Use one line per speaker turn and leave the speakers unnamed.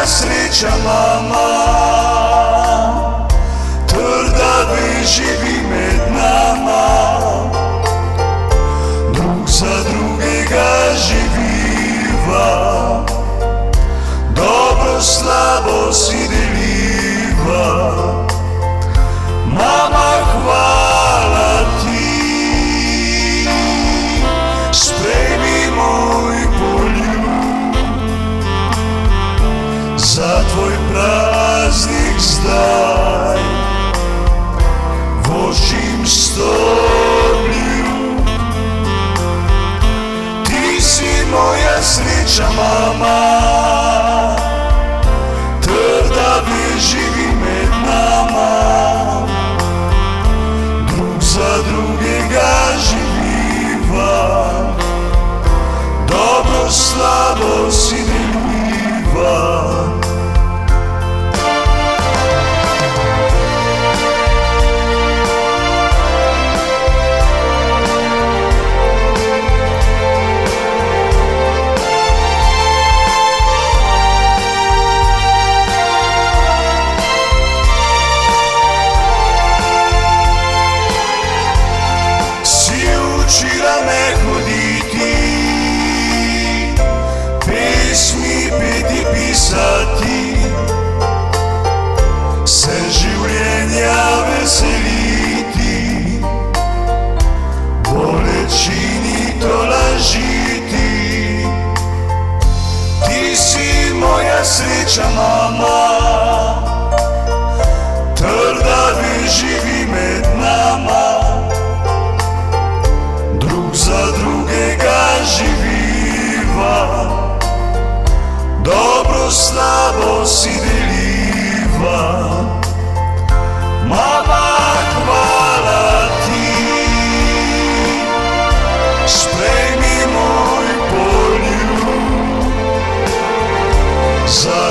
sreća mama, tvrda vi živi med nama, drug za drugega živiva, dobro slabo si deliva. Mama, hvala ti, sprejmi moj poljub, za tvoj praznik zdaj vošim stoplju. Ti si moja sreća mama, tvrda vi živi med nama, drug za drugega živiva, dobro slabo si deliva. Učila me hoditi, pesmi peti, pisati, se življenja veseliti, bolečini tolažiti. Ti si moja sreća mama, trda vi živi med nama, za drugega živiva, dobro slabo si deliva. Mama, hvala ti, sprejmi moj poljub, za